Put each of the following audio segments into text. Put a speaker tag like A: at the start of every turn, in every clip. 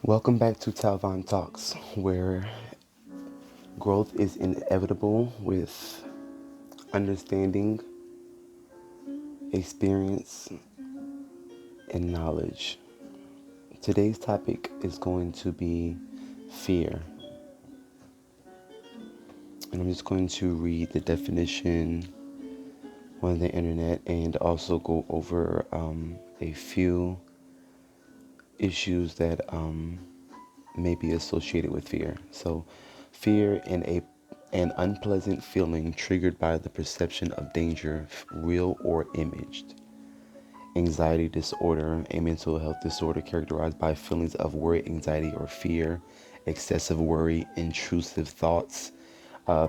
A: Welcome back to Talvon Talks, where growth is inevitable with understanding, experience, and knowledge. Today's topic is going to be fear. And I'm just going to read the definition on the internet and also go over a few issues that may be associated with fear. So, fear an unpleasant feeling triggered by the perception of danger, real or imaged. Anxiety disorder, a mental health disorder characterized by feelings of worry, anxiety, or fear, excessive worry, intrusive thoughts,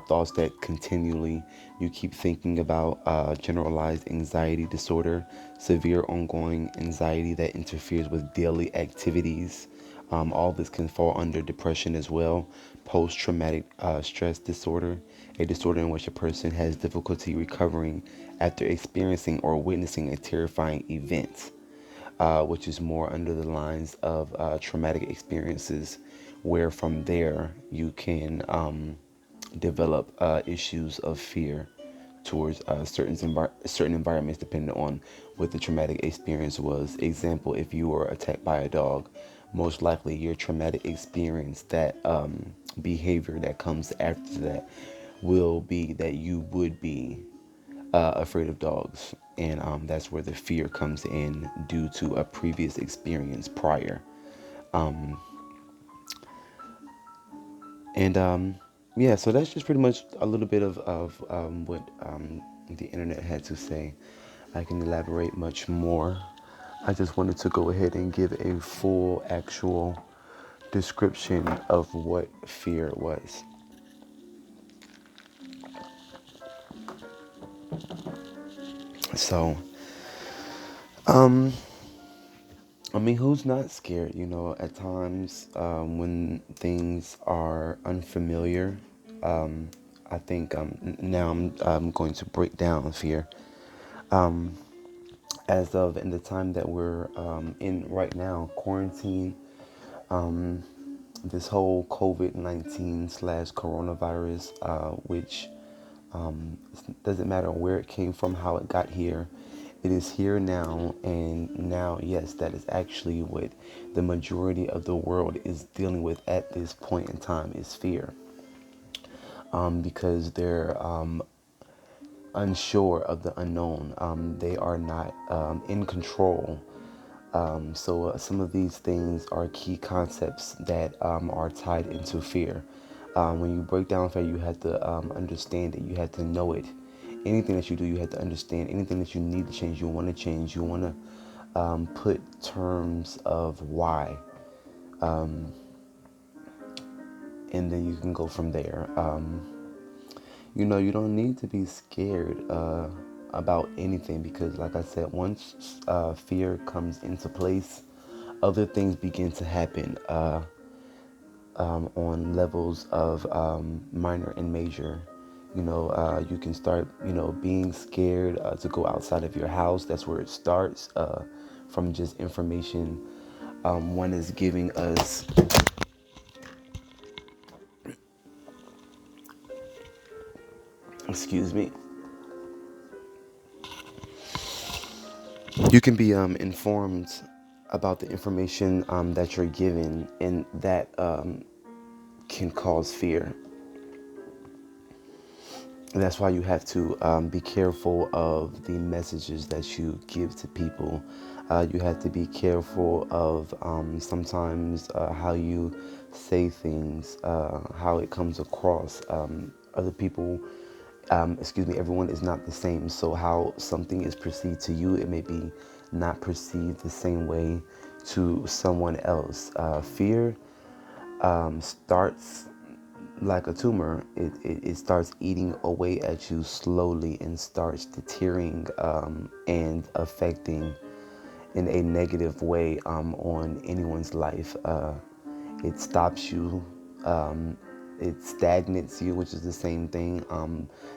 A: thoughts that continually you keep thinking about, generalized anxiety disorder, severe ongoing anxiety that interferes with daily activities. All this can fall under depression as well. Post-traumatic stress disorder, a disorder in which a person has difficulty recovering after experiencing or witnessing a terrifying event, which is more under the lines of traumatic experiences, where from there you can develop issues of fear towards certain environments, depending on what the traumatic experience was. Example: if you were attacked by a dog, most likely your traumatic experience, that behavior that comes after that, will be that you would be afraid of dogs, and that's where the fear comes in due to a previous experience prior. Um, And yeah, so that's just pretty much a little bit of what the internet had to say. I can elaborate much more. I just wanted to go ahead and give a full, actual description of what fear was. So, um, I mean, who's not scared? At times when things are unfamiliar, um, I think now I'm going to break down fear. Um, as of in the time that we're in right now, quarantine, um, this whole COVID-19 slash coronavirus, which doesn't matter where it came from, how it got here. It is here now, and now, yes, that is actually what the majority of the world is dealing with at this point in time, is fear. Because they're unsure of the unknown. They are not in control. So some of these things are key concepts that are tied into fear. When you break down fear, you have to understand it. You have to know it. Anything that you do, you have to understand. Anything that you need to change, you want to change. You want to put terms of why, and then you can go from there. You don't need to be scared about anything, because, like I said, once fear comes into place, other things begin to happen on levels of minor and major. You can start, being scared to go outside of your house. That's where it starts, from just information one is giving us. Excuse me. You can be informed about the information that you're given, and that can cause fear. And that's why you have to be careful of the messages that you give to people. You have to be careful of sometimes how you say things, how it comes across. Other people, everyone is not the same. So how something is perceived to you, it may be not perceived the same way to someone else. Fear starts like a tumor. It starts eating away at you slowly, and starts deterring and affecting in a negative way on anyone's life. It stops you. It stagnates you, which is the same thing.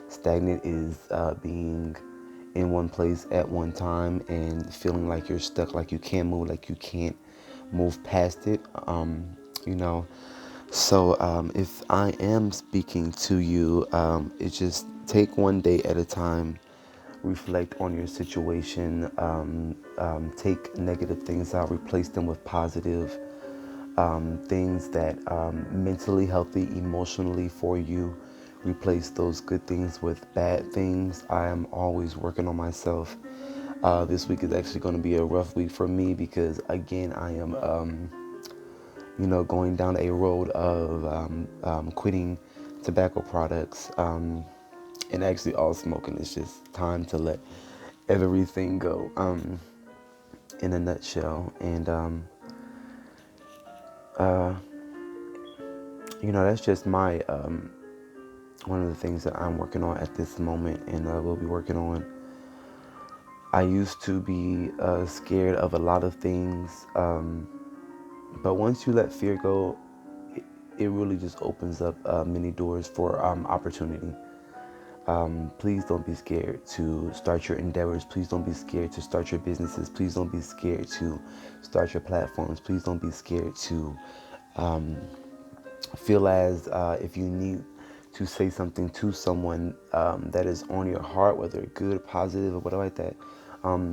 A: Stagnant is being in one place at one time and feeling like you're stuck, like you can't move, like you can't move past it. You know, so if I am speaking to you, it's just take one day at a time, reflect on your situation, take negative things out, replace them with positive things that mentally healthy, emotionally for you. Replace those good things with bad things. I am always working on myself. This week is actually going to be a rough week for me because, again, I am, going down a road of quitting tobacco products. And actually, all smoking. It's just time to let everything go, in a nutshell. And, that's just my one of the things that I'm working on at this moment, and will be working on. I used to be scared of a lot of things, but once you let fear go, it really just opens up many doors for opportunity. Please don't be scared to start your endeavors. Please don't be scared to start your businesses. Please don't be scared to start your platforms. Please don't be scared to feel as if you need to say something to someone that is on your heart, whether good, positive, or whatever like that.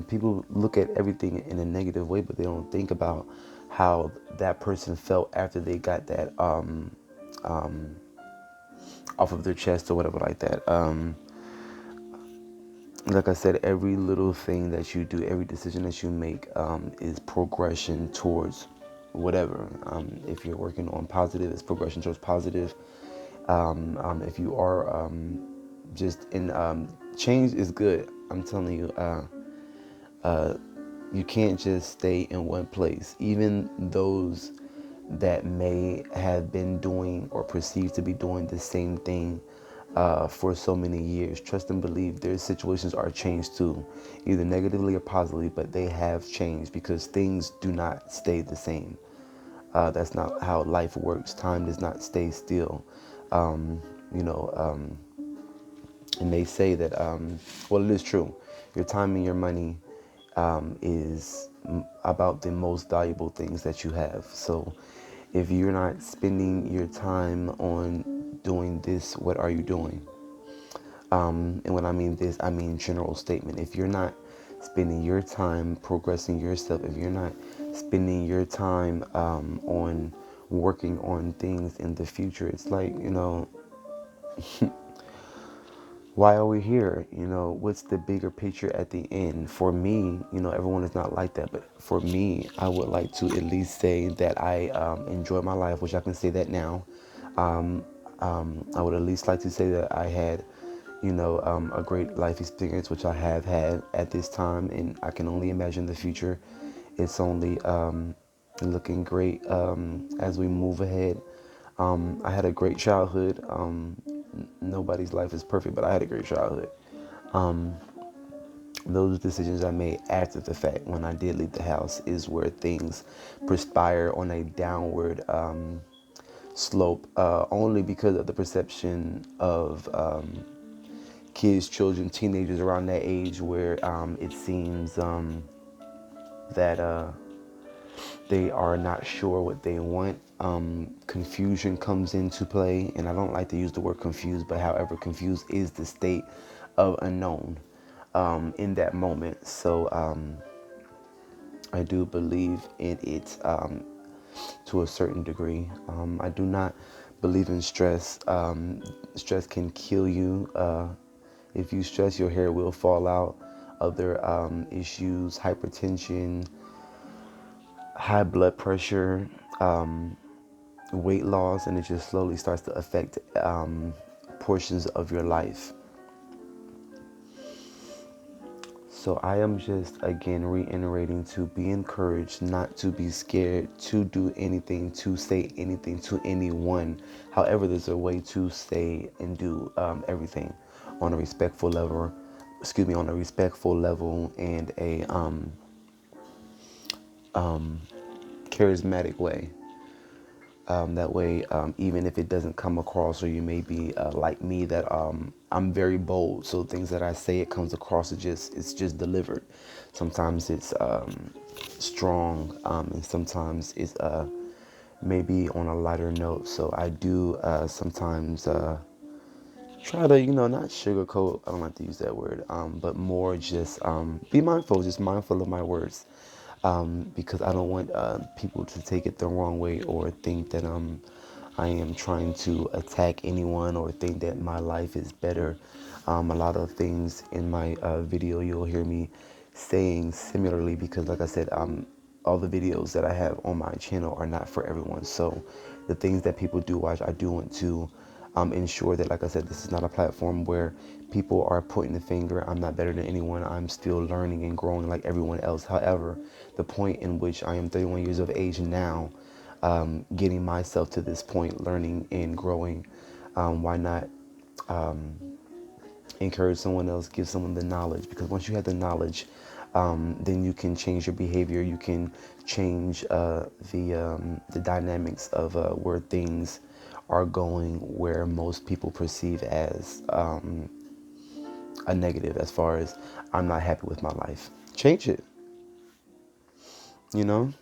A: People look at everything in a negative way, but they don't think about how that person felt after they got that off of their chest or whatever like that. Like I said, every little thing that you do, every decision that you make is progression towards whatever. If you're working on positive, it's progression towards positive. If you are just in change is good. I'm telling you, you can't just stay in one place. Even those that may have been doing or perceived to be doing the same thing for so many years, trust and believe their situations are changed too, either negatively or positively, but they have changed because things do not stay the same. That's not how life works. Time does not stay still. Um, you know, and they say that, well, it is true. Your time and your money is about the most valuable things that you have. So if you're not spending your time on doing this, what are you doing? And when I mean this, I mean general statement. If you're not spending your time progressing yourself, if you're not spending your time on working on things in the future, it's like, why are we here? What's the bigger picture at the end? For me, everyone is not like that. But for me, I would like to at least say that I enjoy my life, which I can say that now. I would at least like to say that I had, a great life experience, which I have had at this time. And I can only imagine the future. It's only looking great as we move ahead. I had a great childhood. Nobody's life is perfect, but I had a great childhood. Those decisions I made after the fact, when I did leave the house, is where things perspire on a downward slope, only because of the perception of kids, children, teenagers around that age, where it seems that they are not sure what they want. Confusion comes into play, and I don't like to use the word confused, but however, confused is the state of unknown in that moment. So I do believe in it to a certain degree. I do not believe in stress. Stress can kill you. If you stress, your hair will fall out. Other issues, hypertension, high blood pressure, weight loss, and it just slowly starts to affect portions of your life. So I am just, again, reiterating to be encouraged, not to be scared, to do anything, to say anything to anyone. However, there's a way to say and do everything on a respectful level. On a respectful level and a charismatic way. That way, even if it doesn't come across, or you may be like me, that I'm very bold. So things that I say, it comes across, it's just delivered. Sometimes it's strong, and sometimes it's maybe on a lighter note. So I do sometimes try to, not sugarcoat. I don't like to use that word, but more just be mindful, just mindful of my words, because I don't want people to take it the wrong way, or think that I am trying to attack anyone, or think that my life is better. A lot of things in my video you'll hear me saying similarly, because like I said, all the videos that I have on my channel are not for everyone. So the things that people do watch, I do want to ensure that, like I said, this is not a platform where people are pointing the finger. I'm not better than anyone. I'm still learning and growing like everyone else. However, the point in which I am 31 years of age now, getting myself to this point, learning and growing, why not encourage someone else, give someone the knowledge? Because once you have the knowledge, then you can change your behavior. You can change the dynamics of where things are going, where most people perceive as a negative, as far as I'm not happy with my life. Change it, you know?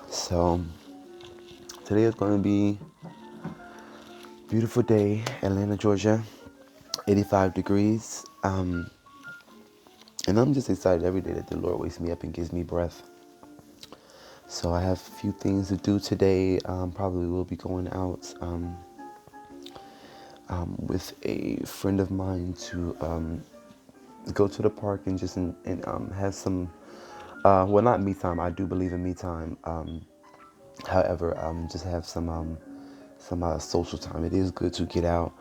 A: So today is going to be a beautiful day, Atlanta, Georgia, 85 degrees. And I'm just excited every day that the Lord wakes me up and gives me breath. So I have a few things to do today. Probably will be going out with a friend of mine to go to the park and just have some, well, not me time. I do believe in me time. However, just have some social time. It is good to get out,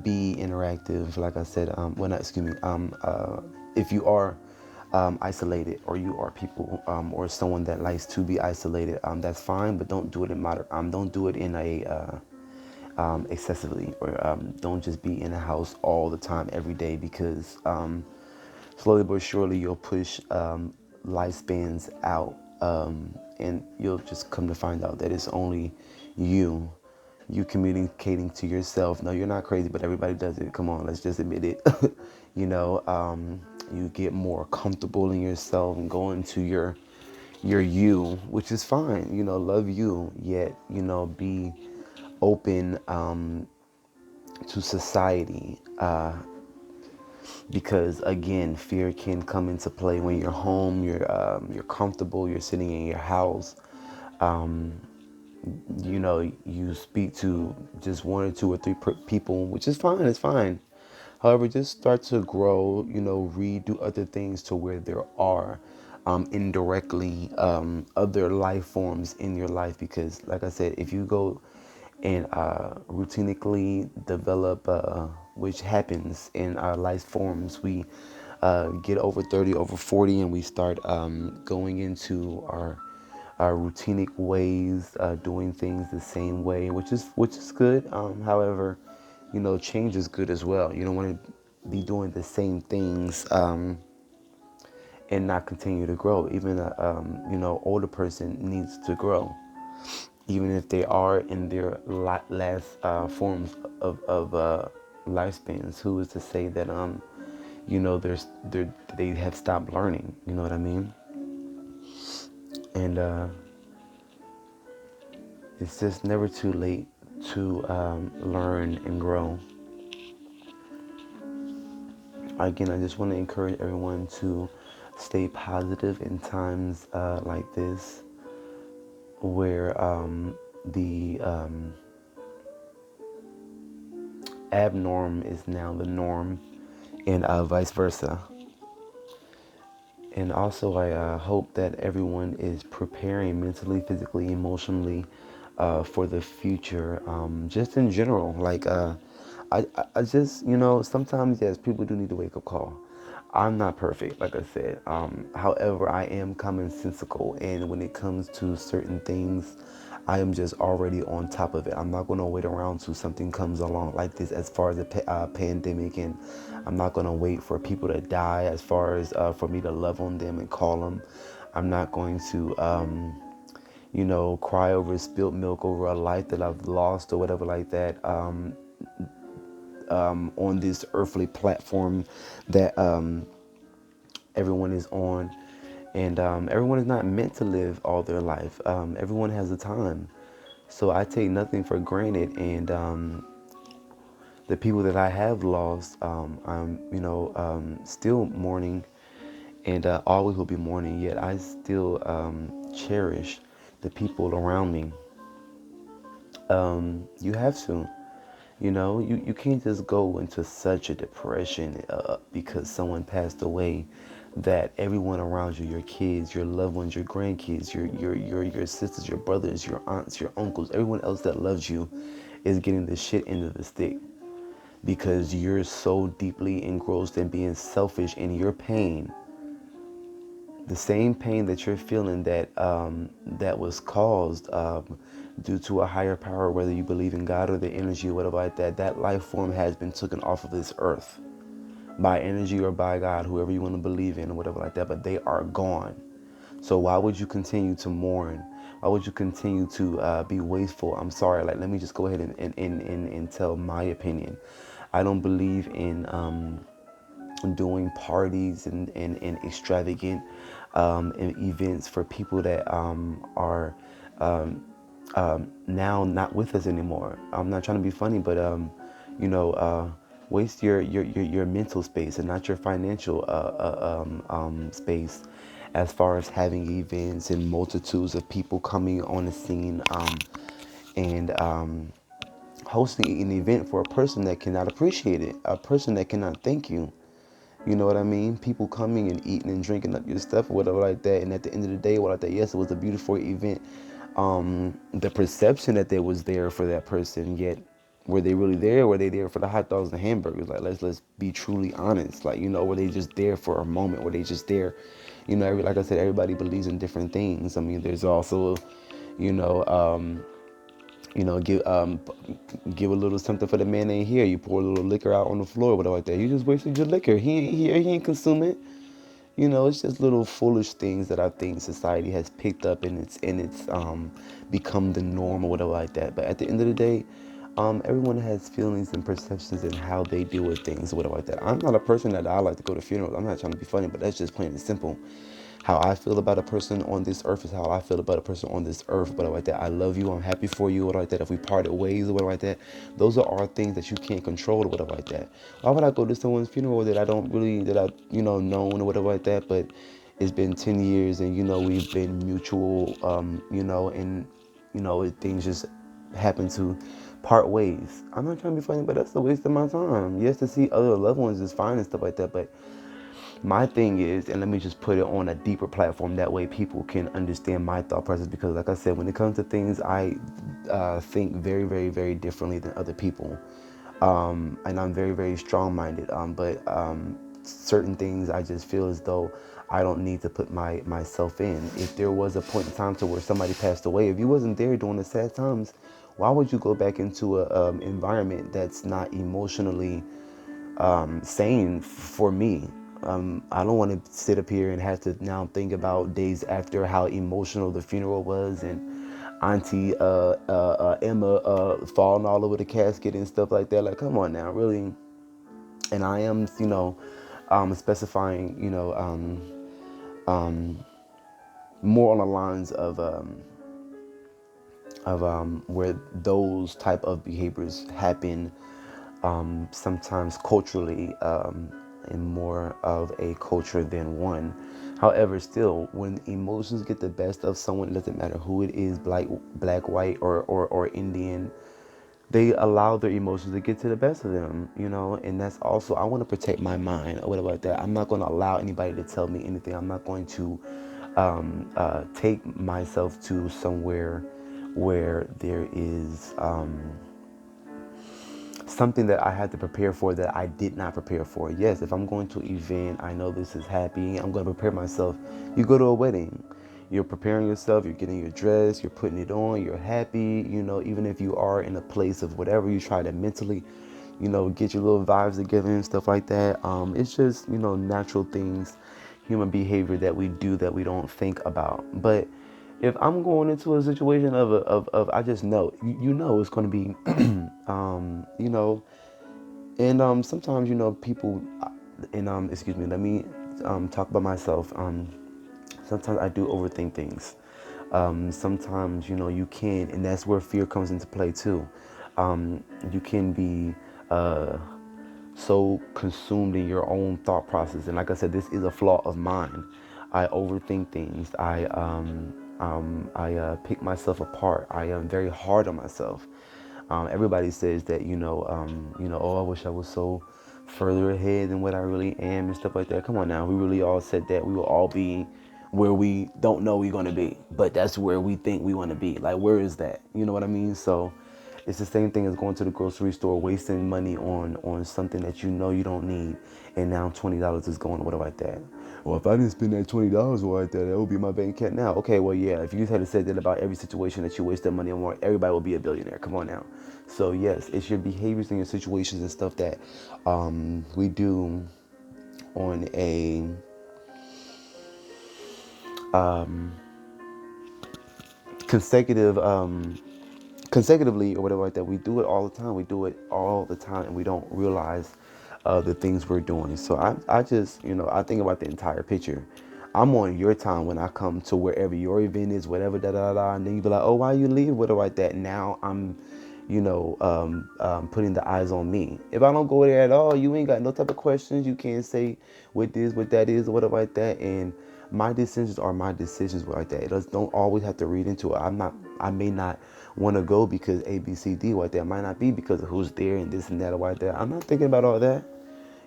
A: be interactive. Like I said, well, not, excuse me. If you are isolated, or you are people, or someone that likes to be isolated, that's fine. But don't do it in don't do it in a excessively, or don't just be in a house all the time every day, because slowly but surely you'll push lifespans out, and you'll just come to find out that it's only you communicating to yourself. No, you're not crazy, but everybody does it. Come on, let's just admit it. You get more comfortable in yourself and go into your you, which is fine. Love you, yet be open to society, because again, fear can come into play when you're home, you're comfortable, you're sitting in your house. You speak to just one or two or three people, which is fine. It's fine. However, just start to grow. Read, do other things, to where there are indirectly other life forms in your life. Because, like I said, if you go and routinely develop, which happens in our life forms, we get over 30, over 40, and we start going into our routinic ways, doing things the same way, which is good. However, change is good as well. You don't want to be doing the same things and not continue to grow. Even a older person needs to grow, even if they are in their last forms of lifespans. Who is to say that they have stopped learning? You know what I mean? And it's just never too late to learn and grow. Again, I just want to encourage everyone to stay positive in times like this, where the abnorm is now the norm, and vice versa. And also, I hope that everyone is preparing mentally, physically, emotionally for the future, just in general. Like, I just, sometimes, yes, people do need a wake-up call. I'm not perfect, like I said. However, I am commonsensical, and when it comes to certain things, I am just already on top of it. I'm not going to wait around till something comes along like this as far as a pandemic, and I'm not going to wait for people to die as far as for me to love on them and call them. I'm not going to, cry over spilt milk over a life that I've lost or whatever like that on this earthly platform that everyone is on. And everyone is not meant to live all their life. Everyone has a time. So I take nothing for granted. And the people that I have lost, I'm, still mourning and always will be mourning. Yet I still cherish the people around me. You have to. You can't just go into such a depression because someone passed away, that everyone around you, your kids, your loved ones, your grandkids, your sisters, your brothers, your aunts, your uncles, everyone else that loves you is getting the shit end of the stick because you're so deeply engrossed in being selfish in your pain. The same pain that you're feeling that was caused due to a higher power, whether you believe in God or the energy or whatever like that, that life form has been taken off of this earth by energy or by God, whoever you want to believe in or whatever like that, but they are gone. So why would you continue to mourn? Why would you continue to be wasteful? I'm sorry, like, let me just go ahead and tell my opinion. I don't believe in doing parties and extravagant events for people that are now not with us anymore. I'm not trying to be funny, but waste your mental space and not your financial space, as far as having events and multitudes of people coming on the scene and hosting an event for a person that cannot appreciate it, a person that cannot thank you. You know what I mean? People coming and eating and drinking up your stuff or whatever like that. And at the end of the day, what like that, yes, it was a beautiful event. The perception that they was there for that person, yet were they really there? Were they there for the hot dogs and hamburgers? Like, let's be truly honest. Like, were they just there for a moment? Were they just there? Like I said, everybody believes in different things. I mean, there's also, you know, um, give a little something for the man ain't here. You pour a little liquor out on the floor, whatever like that. You just wasted your liquor. He ain't here. He ain't consuming it. It's just little foolish things that I think society has picked up, and it's become the norm or whatever like that. But at the end of the day, everyone has feelings and perceptions and how they deal with things or whatever like that. I'm not a person that I like to go to funerals. I'm not trying to be funny, but that's just plain and simple. How I feel about a person on this earth is how I feel about a person on this earth. But like that, I love you. I'm happy for you. Or like that, if we parted ways or whatever like that, those are all things that you can't control or whatever like that. Why would I go to someone's funeral that I don't really, that I known or whatever like that? But it's been 10 years, and we've been mutual, and things just happen to part ways. I'm not trying to be funny, but that's a waste of my time. Yes, to see other loved ones is fine and stuff like that, but my thing is, and let me just put it on a deeper platform, that way people can understand my thought process, because like I said, when it comes to things, I think very, very, very differently than other people. And I'm very, very strong-minded, but certain things I just feel as though I don't need to put myself in. If there was a point in time to where somebody passed away, if you wasn't there during the sad times, why would you go back into a environment that's not emotionally sane for me? I don't want to sit up here and have to now think about days after how emotional the funeral was, and Auntie Emma falling all over the casket and stuff like that. Like, come on now, really. And I am, specifying, more on the lines of where those type of behaviors happen, sometimes culturally, in more of a culture than one. However, still, when emotions get the best of someone, it doesn't matter who it is, black, white, or Indian, they allow their emotions to get to the best of them, and that's also, I want to protect my mind or whatever like that. I'm not going to allow anybody to tell me anything. I'm not going to take myself to somewhere where there is something that I had to prepare for that I did not prepare for. Yes, if I'm going to an event, I know this is happy, I'm going to prepare myself. You go to a wedding, you're preparing yourself, you're getting your dress, you're putting it on, you're happy, even if you are in a place of whatever, you try to mentally, get your little vibes together and stuff like that. It's just, natural things, human behavior that we do that we don't think about. But if I'm going into a situation of I just know, it's going to be, you know, and sometimes, people, and excuse me, let me talk about myself. Sometimes I do overthink things. Sometimes, you can, and that's where fear comes into play too. You can be so consumed in your own thought process, and like I said, this is a flaw of mine. I overthink things. I pick myself apart. I am very hard on myself. Everybody says that, oh, I wish I was so further ahead than what I really am and stuff like that. Come on now, we really all said that we will all be where we don't know we're going to be, but that's where we think we want to be. Like, where is that? You know what I mean? So it's the same thing as going to the grocery store, wasting money on something that you don't need, and now $20 is going or whatever like that. Well, if I didn't spend that $20 like that would be my bank account now. Okay, well, yeah, if you had said that about every situation that you waste that money on, everybody will be a billionaire. Come on now. So yes, it's your behaviors and your situations and stuff that we do on a consecutive consecutively or whatever like that. We do it all the time. We do it all the time, and we don't realize the things we're doing. So I just, I think about the entire picture. I'm on your time when I come to wherever your event is, whatever, da da da, and then you be like, oh, why you leave, whatever like that. Now I'm, putting the eyes on me. If I don't go there at all, you ain't got no type of questions. You can't say what this, what that is, or whatever like that. And my decisions are my decisions like that. Don't always have to read into it. I may not want to go because A, B, C, D like that. It might not be because of who's there and this and that or like that. I'm not thinking about all that.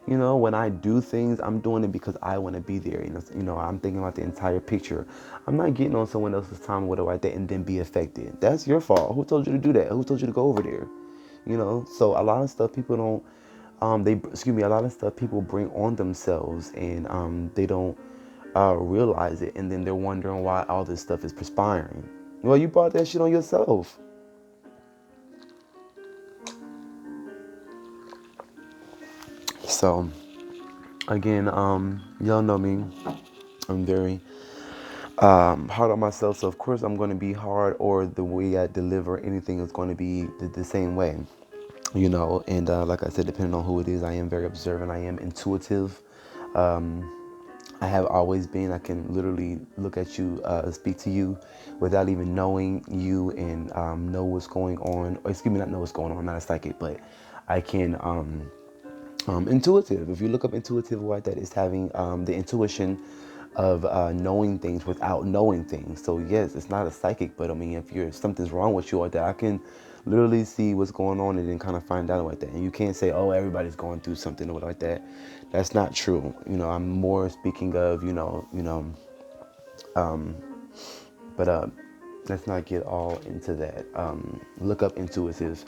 A: When I do things, I'm doing it because I want to be there. I'm thinking about the entire picture. I'm not getting on someone else's time or whatever like that and then be affected. That's your fault. Who told you to do that? Who told you to go over there? So a lot of stuff people don't, a lot of stuff people bring on themselves, and they don't realize it, and then they're wondering why all this stuff is perspiring. Well, you brought that shit on yourself. So, again, y'all know me. I'm very hard on myself. So, of course, I'm going to be hard, or the way I deliver anything is going to be the same way. And like I said, depending on who it is, I am very observant. I am intuitive. I have always been. I can literally look at you, speak to you without even knowing you, and know what's going on. Or excuse me, not know what's going on. I'm not a psychic, but I can intuitive. If you look up intuitive, what that is, having the intuition of knowing things without knowing things. So yes, it's not a psychic, but I mean, if something's wrong with you or that, I can literally see what's going on and then kind of find out like that. And you can't say, oh, everybody's going through something or like that. That's not true. I'm more speaking of, but let's not get all into that. Look up intuitive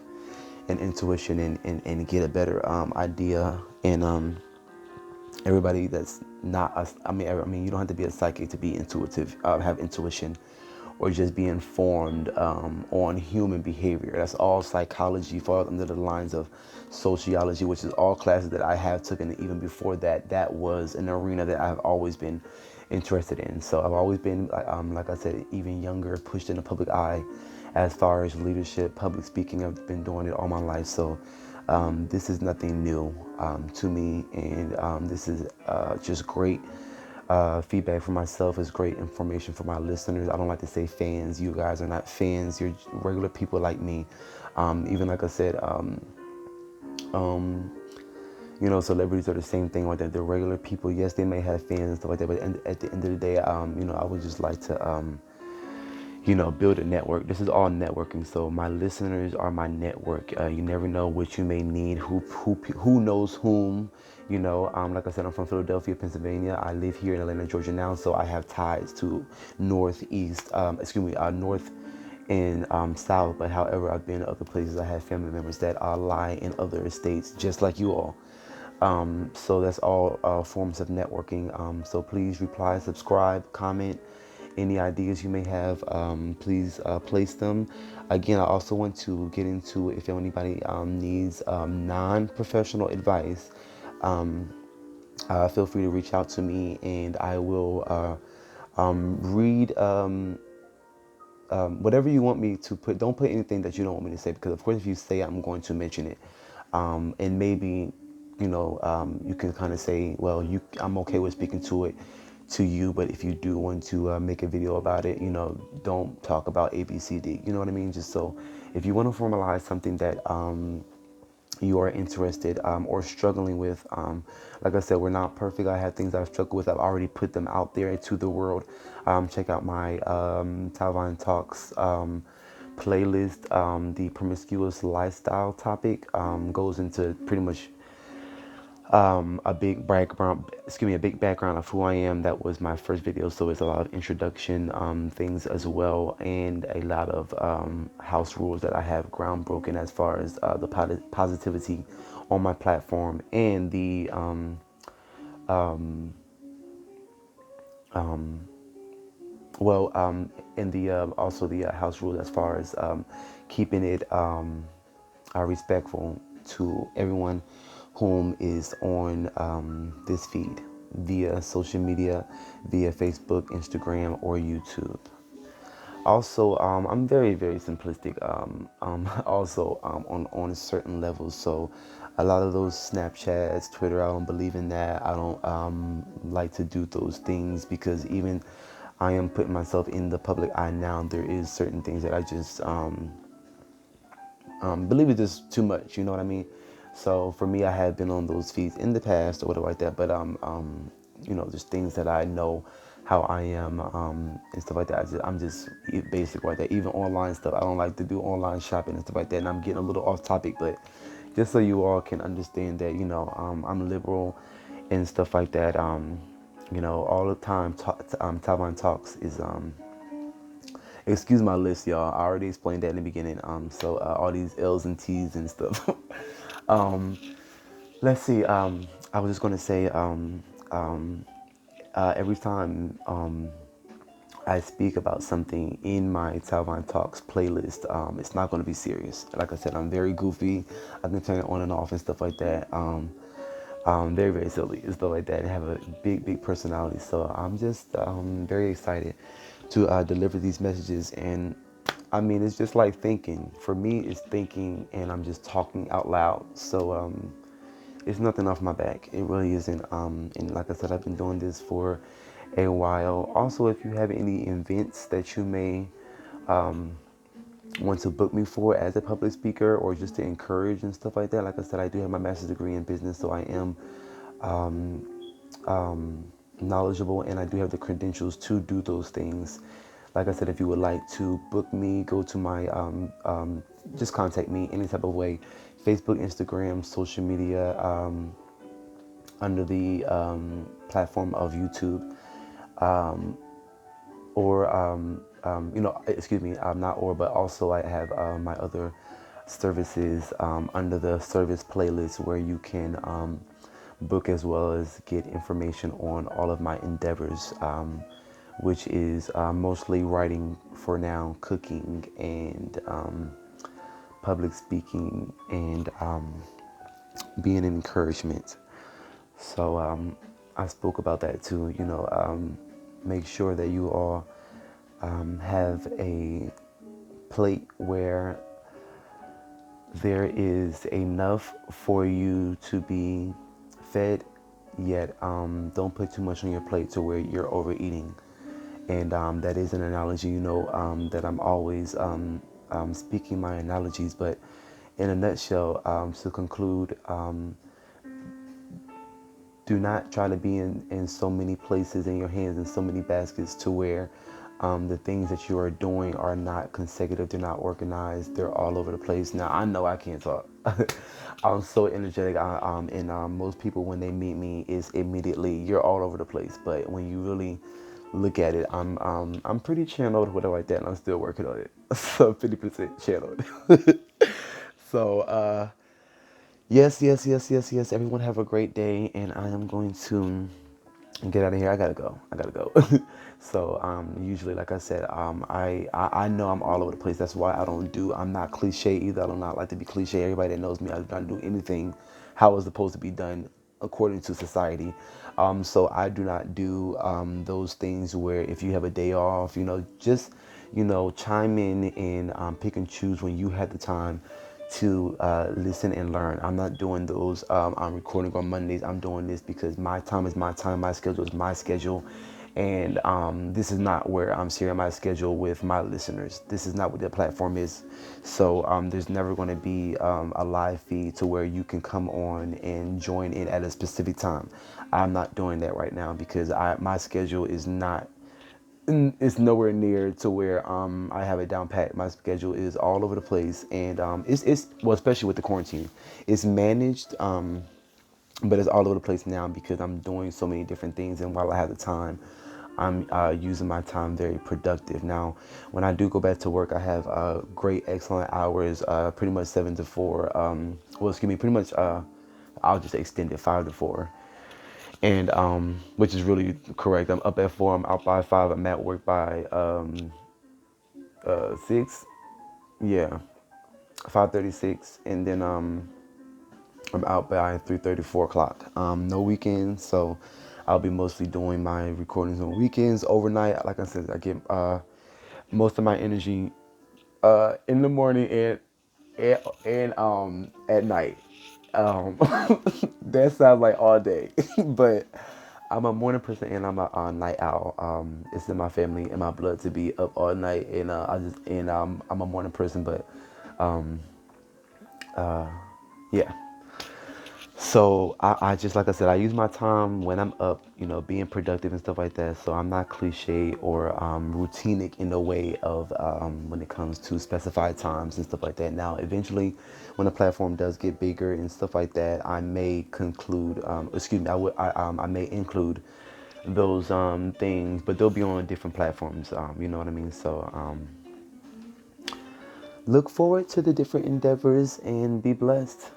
A: and intuition, and get a better idea. And everybody that's not us, I mean, you don't have to be a psychic to be intuitive, have intuition, or just be informed on human behavior. That's all psychology, falls under the lines of sociology, which is all classes that I have taken. And even before that, that was an arena that I've always been interested in. So I've always been, like I said, even younger, pushed in the public eye as far as leadership, public speaking. I've been doing it all my life. So this is nothing new to me, and this is just great feedback for myself. Is great information for my listeners. I don't like to say fans. You guys are not fans. You're regular people like me. Even like I said, celebrities are the same thing like that. They're regular people. Yes, they may have fans and stuff like that, but at the end of the day, I would just like to build a network. This is all networking. So my listeners are my network. You never know what you may need. Who knows whom? Like I said, I'm from Philadelphia, Pennsylvania. I live here in Atlanta, Georgia now. So I have ties to north and south. But however, I've been to other places. I have family members that lie in other states, just like you all. So that's all forms of networking. So please reply, subscribe, comment, Any ideas you may have, please place them. Again, I also want to get into if anybody needs non-professional advice. Um, Feel free to reach out to me, and I will read whatever you want me to put. Don't put anything that you don't want me to say, because of course if you say it, I'm going to mention it. And maybe, you can kind of say, well, I'm okay with speaking to you, but if you do want to make a video about it, don't talk about ABCD. You know what I mean? Just so if you want to formalize something that you are interested or struggling with. Like I said, we're not perfect. I have things I've struggled with. I've already put them out there to the world. Check out my Talvine Talks playlist. The promiscuous lifestyle topic goes into pretty much a big background of who I am. That was my first video, so it's a lot of introduction things as well, and a lot of house rules that I have groundbroken as far as the positivity on my platform, and the and the also the house rules as far as keeping it respectful to everyone whom is on this feed via social media, via Facebook, Instagram, or YouTube. Also, I'm very, very simplistic. Also, on certain levels. So, a lot of those Snapchats, Twitter, I don't believe in that. I don't like to do those things, because even I am putting myself in the public eye now. There is certain things that I just believe it's just too much. You know what I mean? So for me, I have been on those feeds in the past or whatever like that. But just things that I know how I am and stuff like that. I'm just basic like that. Even online stuff, I don't like to do online shopping and stuff like that. And I'm getting a little off topic, but just so you all can understand that, I'm liberal and stuff like that. All the time, Taiwan Talks is excuse my list, y'all. I already explained that in the beginning. So all these L's and T's and stuff. um, let's see. I was just gonna say, every time I speak about something in my Talvine Talks playlist, it's not gonna be serious. Like I said, I'm very goofy. I can turn it on and off and stuff like that. Very, very silly and stuff like that, and have a big, big personality. So I'm just very excited to deliver these messages. And I mean, it's just like thinking. For me, it's thinking, and I'm just talking out loud. So it's nothing off my back. It really isn't. And like I said, I've been doing this for a while. Also, if you have any events that you may want to book me for as a public speaker, or just to encourage and stuff like that. Like I said, I do have my master's degree in business, so I am knowledgeable, and I do have the credentials to do those things. Like I said, if you would like to book me, go to my, just contact me any type of way. Facebook, Instagram, social media, under the platform of YouTube. Or excuse me, not or, but also I have my other services under the service playlist, where you can book as well as get information on all of my endeavors, which is mostly writing for now, cooking, and public speaking, and being an encouragement. So I spoke about that too. Make sure that you all have a plate where there is enough for you to be fed, yet don't put too much on your plate to where you're overeating. And that is an analogy, that I'm always speaking my analogies. But in a nutshell, to conclude, do not try to be in so many places, in your hands in so many baskets, to where the things that you are doing are not consecutive, they're not organized, they're all over the place. Now, I know I can't talk. I'm so energetic, and most people, when they meet me, is immediately, you're all over the place. But when you really look at it, I'm pretty channeled, whatever like that, and I'm still working on it. So 50% channeled. So yes, yes, yes, yes, yes. Everyone have a great day, and I am going to get out of here. I gotta go. I gotta go. So usually, like I said, I know I'm all over the place. That's why I'm not cliche either. I do not like to be cliche. Everybody that knows me, I don't do anything how it's supposed to be done according to society. So I do not do those things where if you have a day off, just chime in and pick and choose when you have the time to listen and learn. I'm not doing those. I'm recording on Mondays. I'm doing this because my time is my time. My schedule is my schedule. And this is not where I'm sharing my schedule with my listeners. This is not what the platform is. So there's never going to be a live feed to where you can come on and join in at a specific time. I'm not doing that right now because my schedule is not, it's nowhere near to where I have it down pat. My schedule is all over the place, and it's well, especially with the quarantine, it's managed, but it's all over the place now because I'm doing so many different things, and while I have the time, I'm using my time very productive. Now, when I do go back to work, I have great, excellent hours, pretty much 7 to 4. Well, excuse me, pretty much. I'll just extend it 5 to 4, and which is really correct. I'm up at 4. I'm out by 5. I'm at work by 6. Yeah, 5:36, and then I'm out by 3:30, 4 o'clock. No weekends, so I'll be mostly doing my recordings on weekends, overnight. Like I said, I get most of my energy in the morning and at night. Um, that sounds like all day, but I'm a morning person and I'm a night owl. It's in my family and my blood to be up all night, and I'm a morning person, but yeah. So I just, like I said, I use my time when I'm up, being productive and stuff like that. So I'm not cliche or routinic in the way of when it comes to specified times and stuff like that. Now, eventually, when the platform does get bigger and stuff like that, I may conclude, excuse me, I may include those things, but they'll be on different platforms. You know what I mean? So look forward to the different endeavors and be blessed.